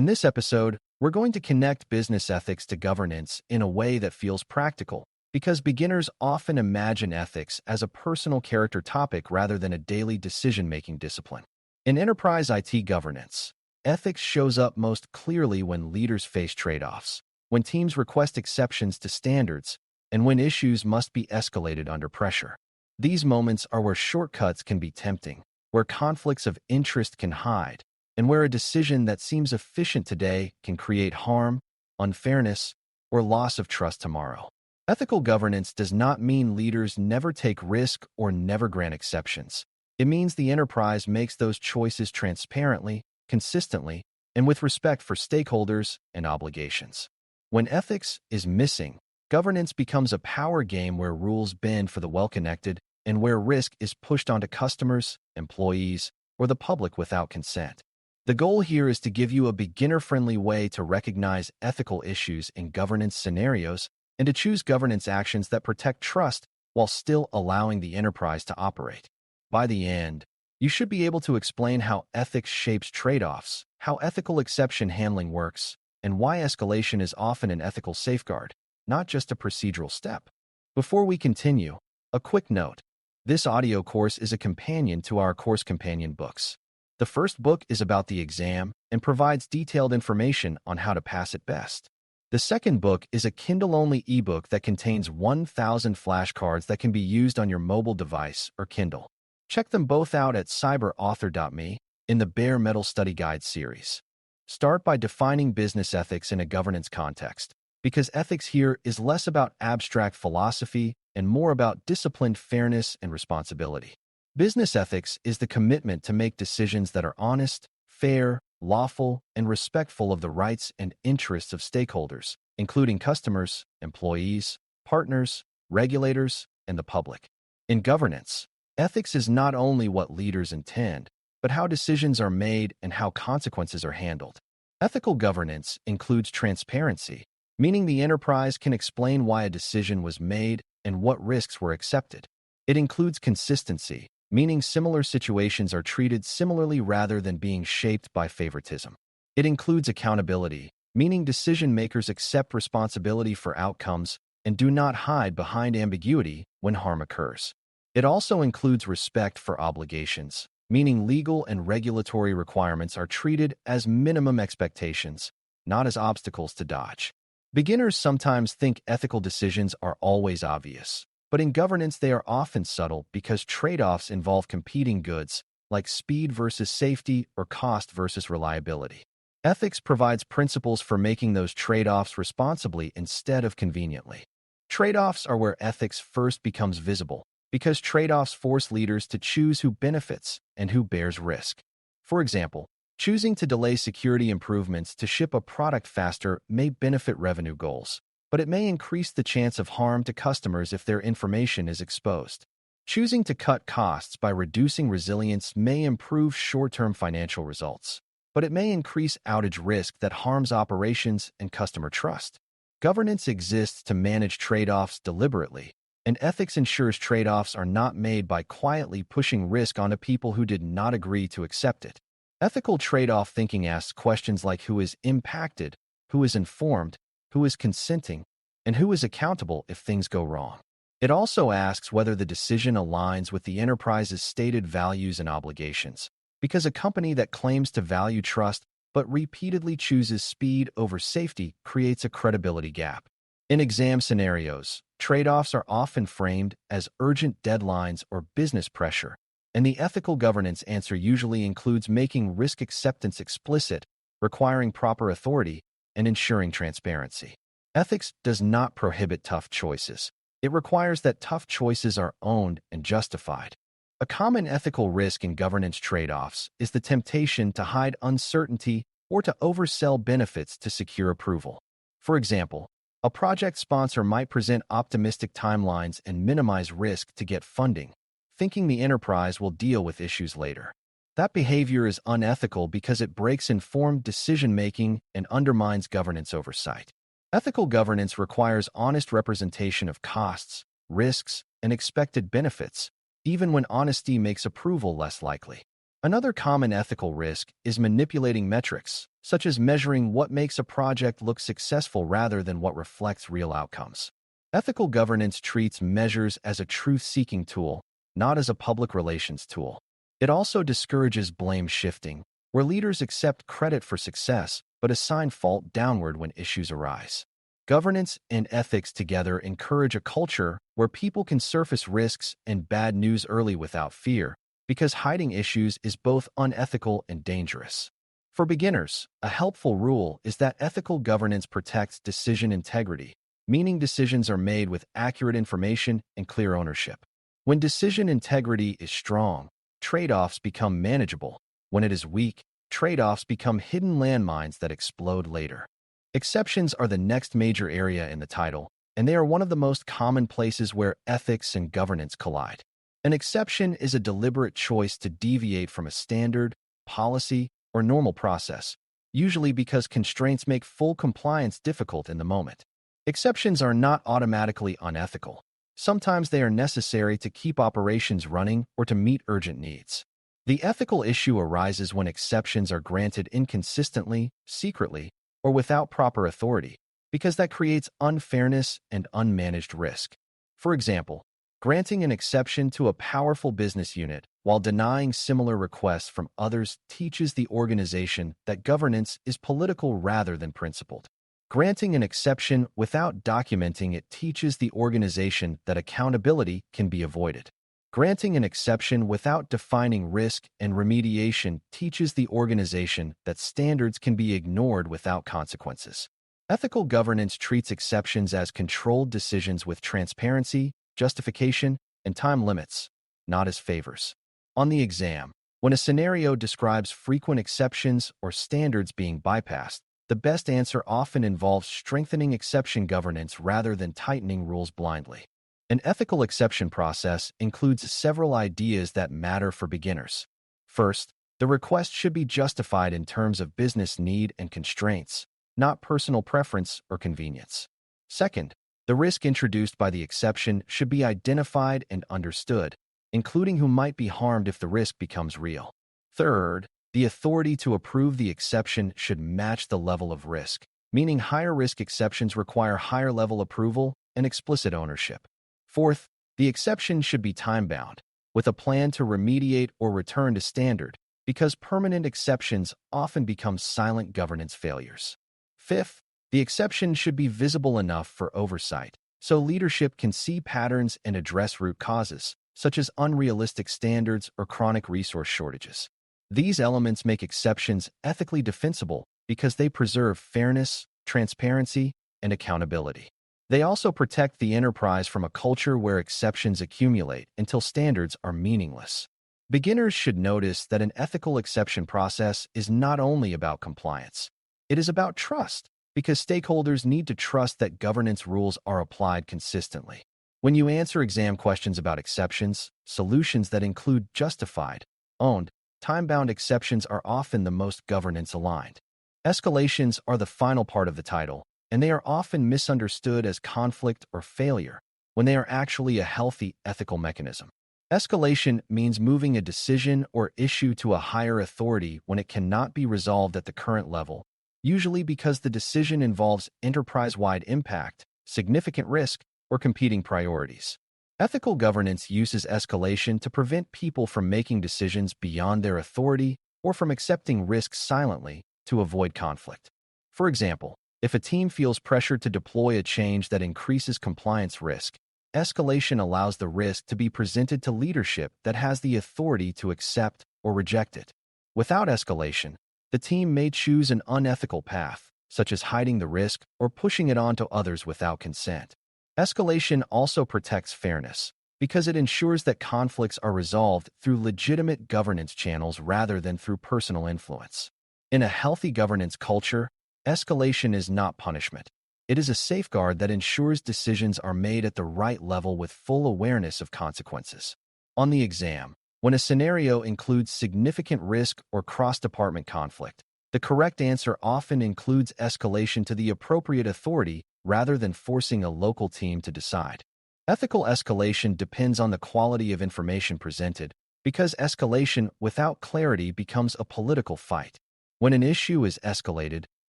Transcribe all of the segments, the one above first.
In this episode, we're going to connect business ethics to governance in a way that feels practical, because beginners often imagine ethics as a personal character topic rather than a daily decision-making discipline. In enterprise IT governance, ethics shows up most clearly when leaders face trade-offs, when teams request exceptions to standards, and when issues must be escalated under pressure. These moments are where shortcuts can be tempting, where conflicts of interest can hide, and where a decision that seems efficient today can create harm, unfairness, or loss of trust tomorrow. Ethical governance does not mean leaders never take risk or never grant exceptions. It means the enterprise makes those choices transparently, consistently, and with respect for stakeholders and obligations. When ethics is missing, governance becomes a power game where rules bend for the well-connected and where risk is pushed onto customers, employees, or the public without consent. The goal here is to give you a beginner-friendly way to recognize ethical issues in governance scenarios and to choose governance actions that protect trust while still allowing the enterprise to operate. By the end, you should be able to explain how ethics shapes trade-offs, how ethical exception handling works, and why escalation is often an ethical safeguard, not just a procedural step. Before we continue, a quick note. This audio course is a companion to our course companion books. The first book is about the exam and provides detailed information on how to pass it best. The second book is a Kindle-only ebook that contains 1,000 flashcards that can be used on your mobile device or Kindle. Check them both out at cyber.author.me in the Bare Metal Study Guide series. Start by defining business ethics in a governance context, because ethics here is less about abstract philosophy and more about disciplined fairness and responsibility. Business ethics is the commitment to make decisions that are honest, fair, lawful, and respectful of the rights and interests of stakeholders, including customers, employees, partners, regulators, and the public. In governance, ethics is not only what leaders intend, but how decisions are made and how consequences are handled. Ethical governance includes transparency, meaning the enterprise can explain why a decision was made and what risks were accepted. It includes consistency, meaning similar situations are treated similarly rather than being shaped by favoritism. It includes accountability, meaning decision-makers accept responsibility for outcomes and do not hide behind ambiguity when harm occurs. It also includes respect for obligations, meaning legal and regulatory requirements are treated as minimum expectations, not as obstacles to dodge. Beginners sometimes think ethical decisions are always obvious, but in governance they are often subtle because trade-offs involve competing goods, like speed versus safety or cost versus reliability. Ethics provides principles for making those trade-offs responsibly instead of conveniently. Trade-offs are where ethics first becomes visible, because trade-offs force leaders to choose who benefits and who bears risk. For example, choosing to delay security improvements to ship a product faster may benefit revenue goals, but it may increase the chance of harm to customers if their information is exposed. Choosing to cut costs by reducing resilience may improve short-term financial results, but it may increase outage risk that harms operations and customer trust. Governance exists to manage trade-offs deliberately, and ethics ensures trade-offs are not made by quietly pushing risk onto people who did not agree to accept it. Ethical trade-off thinking asks questions like who is impacted, who is informed, who is consenting, and who is accountable if things go wrong. It also asks whether the decision aligns with the enterprise's stated values and obligations, because a company that claims to value trust but repeatedly chooses speed over safety creates a credibility gap. In exam scenarios, trade-offs are often framed as urgent deadlines or business pressure, and the ethical governance answer usually includes making risk acceptance explicit, requiring proper authority, and ensuring transparency. Ethics does not prohibit tough choices. It requires that tough choices are owned and justified. A common ethical risk in governance trade-offs is the temptation to hide uncertainty or to oversell benefits to secure approval. For example, a project sponsor might present optimistic timelines and minimize risk to get funding, thinking the enterprise will deal with issues later. That behavior is unethical because it breaks informed decision-making and undermines governance oversight. Ethical governance requires honest representation of costs, risks, and expected benefits, even when honesty makes approval less likely. Another common ethical risk is manipulating metrics, such as measuring what makes a project look successful rather than what reflects real outcomes. Ethical governance treats measures as a truth-seeking tool, not as a public relations tool. It also discourages blame shifting, where leaders accept credit for success but assign fault downward when issues arise. Governance and ethics together encourage a culture where people can surface risks and bad news early without fear, because hiding issues is both unethical and dangerous. For beginners, a helpful rule is that ethical governance protects decision integrity, meaning decisions are made with accurate information and clear ownership. When decision integrity is strong, trade-offs become manageable. When it is weak, trade-offs become hidden landmines that explode later. Exceptions are the next major area in the title, and they are one of the most common places where ethics and governance collide. An exception is a deliberate choice to deviate from a standard, policy, or normal process, usually because constraints make full compliance difficult in the moment. Exceptions are not automatically unethical. Sometimes they are necessary to keep operations running or to meet urgent needs. The ethical issue arises when exceptions are granted inconsistently, secretly, or without proper authority, because that creates unfairness and unmanaged risk. For example, granting an exception to a powerful business unit while denying similar requests from others teaches the organization that governance is political rather than principled. Granting an exception without documenting it teaches the organization that accountability can be avoided. Granting an exception without defining risk and remediation teaches the organization that standards can be ignored without consequences. Ethical governance treats exceptions as controlled decisions with transparency, justification, and time limits, not as favors. On the exam, when a scenario describes frequent exceptions or standards being bypassed, the best answer often involves strengthening exception governance rather than tightening rules blindly. An ethical exception process includes several ideas that matter for beginners. First, the request should be justified in terms of business need and constraints, not personal preference or convenience. Second, the risk introduced by the exception should be identified and understood, including who might be harmed if the risk becomes real. Third, the authority to approve the exception should match the level of risk, meaning higher-risk exceptions require higher-level approval and explicit ownership. Fourth, the exception should be time-bound, with a plan to remediate or return to standard, because permanent exceptions often become silent governance failures. Fifth, the exception should be visible enough for oversight, so leadership can see patterns and address root causes, such as unrealistic standards or chronic resource shortages. These elements make exceptions ethically defensible because they preserve fairness, transparency, and accountability. They also protect the enterprise from a culture where exceptions accumulate until standards are meaningless. Beginners should notice that an ethical exception process is not only about compliance. It is about trust, because stakeholders need to trust that governance rules are applied consistently. When you answer exam questions about exceptions, solutions that include justified, owned, time-bound exceptions are often the most governance-aligned. Escalations are the final part of the title, and they are often misunderstood as conflict or failure, when they are actually a healthy ethical mechanism. Escalation means moving a decision or issue to a higher authority when it cannot be resolved at the current level, usually because the decision involves enterprise-wide impact, significant risk, or competing priorities. Ethical governance uses escalation to prevent people from making decisions beyond their authority or from accepting risks silently to avoid conflict. For example, if a team feels pressured to deploy a change that increases compliance risk, escalation allows the risk to be presented to leadership that has the authority to accept or reject it. Without escalation, the team may choose an unethical path, such as hiding the risk or pushing it onto others without consent. Escalation also protects fairness, because it ensures that conflicts are resolved through legitimate governance channels rather than through personal influence. In a healthy governance culture, escalation is not punishment. It is a safeguard that ensures decisions are made at the right level with full awareness of consequences. On the exam, when a scenario includes significant risk or cross-department conflict, the correct answer often includes escalation to the appropriate authority rather than forcing a local team to decide. Ethical escalation depends on the quality of information presented, because escalation without clarity becomes a political fight. When an issue is escalated,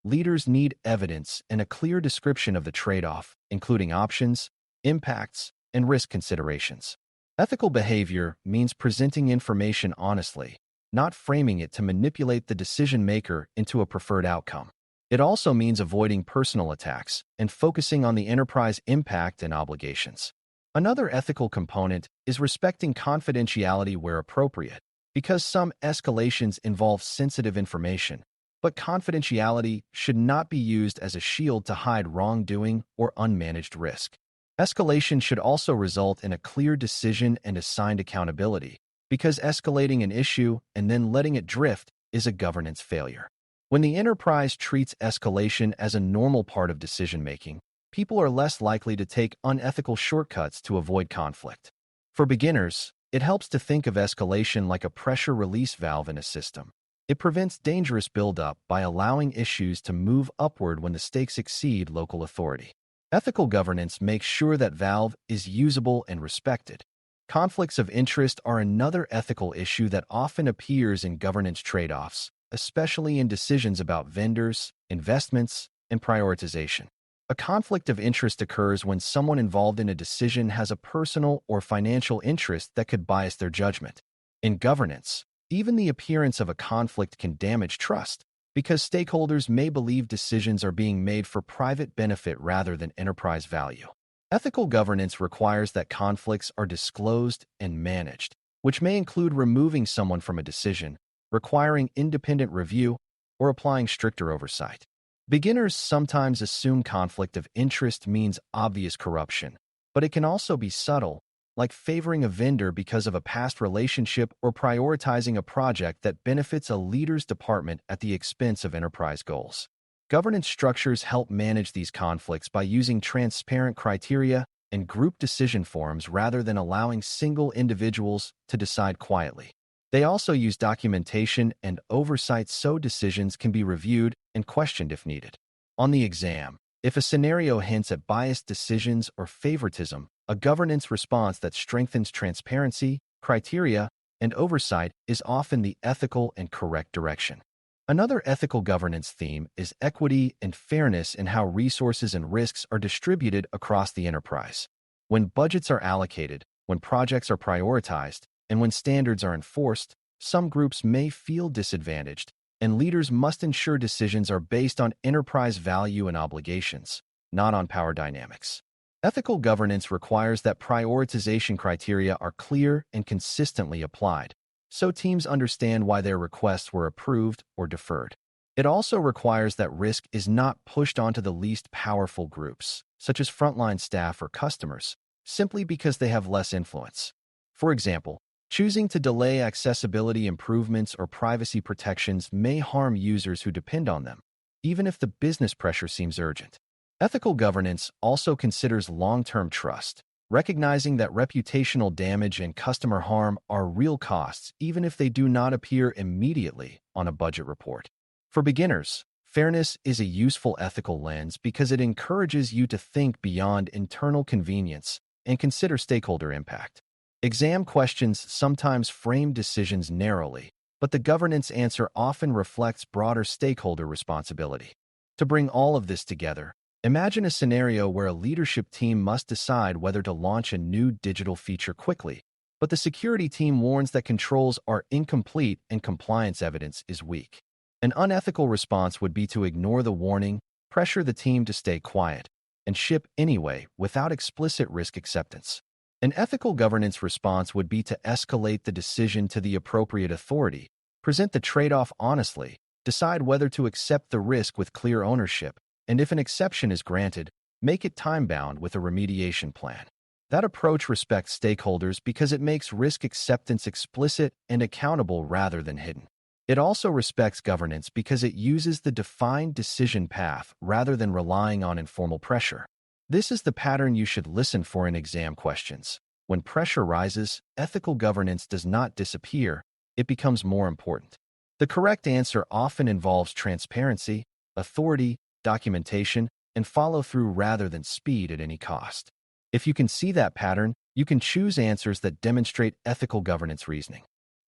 leaders need evidence and a clear description of the trade-off, including options, impacts, and risk considerations. Ethical behavior means presenting information honestly, not framing it to manipulate the decision-maker into a preferred outcome. It also means avoiding personal attacks and focusing on the enterprise impact and obligations. Another ethical component is respecting confidentiality where appropriate, because some escalations involve sensitive information, but confidentiality should not be used as a shield to hide wrongdoing or unmanaged risk. Escalation should also result in a clear decision and assigned accountability, because escalating an issue and then letting it drift is a governance failure. When the enterprise treats escalation as a normal part of decision-making, people are less likely to take unethical shortcuts to avoid conflict. For beginners, it helps to think of escalation like a pressure release valve in a system. It prevents dangerous buildup by allowing issues to move upward when the stakes exceed local authority. Ethical governance makes sure that valve is usable and respected. Conflicts of interest are another ethical issue that often appears in governance trade-offs, especially in decisions about vendors, investments, and prioritization. A conflict of interest occurs when someone involved in a decision has a personal or financial interest that could bias their judgment. In governance, even the appearance of a conflict can damage trust, because stakeholders may believe decisions are being made for private benefit rather than enterprise value. Ethical governance requires that conflicts are disclosed and managed, which may include removing someone from a decision, requiring independent review, or applying stricter oversight. Beginners sometimes assume conflict of interest means obvious corruption, but it can also be subtle, like favoring a vendor because of a past relationship or prioritizing a project that benefits a leader's department at the expense of enterprise goals. Governance structures help manage these conflicts by using transparent criteria and group decision forums rather than allowing single individuals to decide quietly. They also use documentation and oversight so decisions can be reviewed and questioned if needed. On the exam, if a scenario hints at biased decisions or favoritism, a governance response that strengthens transparency, criteria, and oversight is often the ethical and correct direction. Another ethical governance theme is equity and fairness in how resources and risks are distributed across the enterprise. When budgets are allocated, when projects are prioritized, and when standards are enforced, some groups may feel disadvantaged, and leaders must ensure decisions are based on enterprise value and obligations, not on power dynamics. Ethical governance requires that prioritization criteria are clear and consistently applied, so teams understand why their requests were approved or deferred. It also requires that risk is not pushed onto the least powerful groups, such as frontline staff or customers, simply because they have less influence. For example, choosing to delay accessibility improvements or privacy protections may harm users who depend on them, even if the business pressure seems urgent. Ethical governance also considers long-term trust, recognizing that reputational damage and customer harm are real costs even if they do not appear immediately on a budget report. For beginners, fairness is a useful ethical lens because it encourages you to think beyond internal convenience and consider stakeholder impact. Exam questions sometimes frame decisions narrowly, but the governance answer often reflects broader stakeholder responsibility. To bring all of this together, imagine a scenario where a leadership team must decide whether to launch a new digital feature quickly, but the security team warns that controls are incomplete and compliance evidence is weak. An unethical response would be to ignore the warning, pressure the team to stay quiet, and ship anyway without explicit risk acceptance. An ethical governance response would be to escalate the decision to the appropriate authority, present the trade-off honestly, decide whether to accept the risk with clear ownership, and if an exception is granted, make it time-bound with a remediation plan. That approach respects stakeholders because it makes risk acceptance explicit and accountable rather than hidden. It also respects governance because it uses the defined decision path rather than relying on informal pressure. This is the pattern you should listen for in exam questions. When pressure rises, ethical governance does not disappear, it becomes more important. The correct answer often involves transparency, authority, documentation, and follow-through rather than speed at any cost. If you can see that pattern, you can choose answers that demonstrate ethical governance reasoning.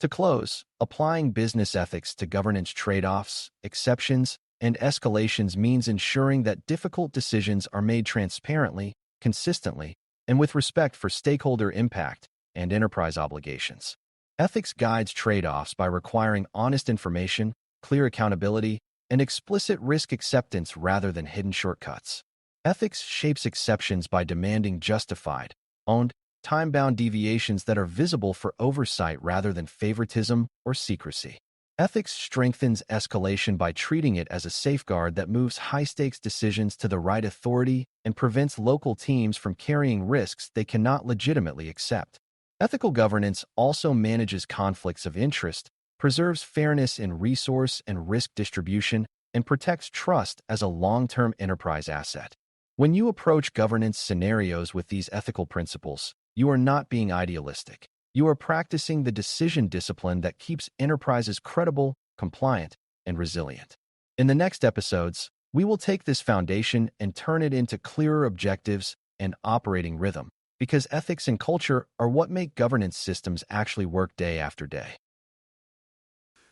To close, applying business ethics to governance trade-offs, exceptions, and escalations means ensuring that difficult decisions are made transparently, consistently, and with respect for stakeholder impact and enterprise obligations. Ethics guides trade-offs by requiring honest information, clear accountability, and explicit risk acceptance rather than hidden shortcuts. Ethics shapes exceptions by demanding justified, owned, time-bound deviations that are visible for oversight rather than favoritism or secrecy. Ethics strengthens escalation by treating it as a safeguard that moves high-stakes decisions to the right authority and prevents local teams from carrying risks they cannot legitimately accept. Ethical governance also manages conflicts of interest, preserves fairness in resource and risk distribution, and protects trust as a long-term enterprise asset. When you approach governance scenarios with these ethical principles, you are not being idealistic. You are practicing the decision discipline that keeps enterprises credible, compliant, and resilient. In the next episodes, we will take this foundation and turn it into clearer objectives and operating rhythm, because ethics and culture are what make governance systems actually work day after day.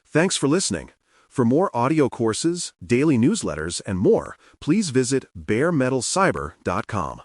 Thanks for listening. For more audio courses, daily newsletters, and more, please visit DailyCyber.News.